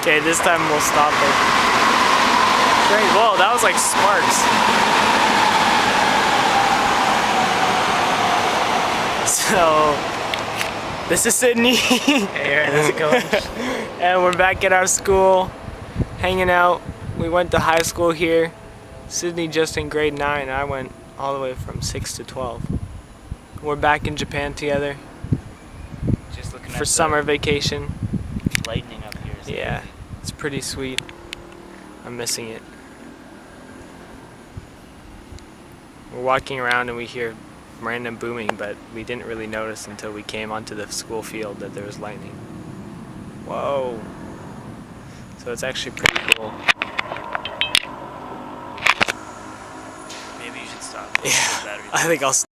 Okay, this time we'll stop it. Great, whoa, that was like sparks. So, this is Sydney. Hey Aaron, how's it going? And we're back at our school, hanging out. We went to high school here. Sydney just in grade 9, I went all the way from 6 to 12. We're back in Japan together. Just looking for at summer vacation. lightning up here. Yeah, it's pretty sweet. I'm missing it. We're walking around and we hear random booming, but we didn't really notice until we came onto the school field that there was lightning. Whoa! So it's actually pretty cool. Maybe you should stop. Yeah, I think I'll stop.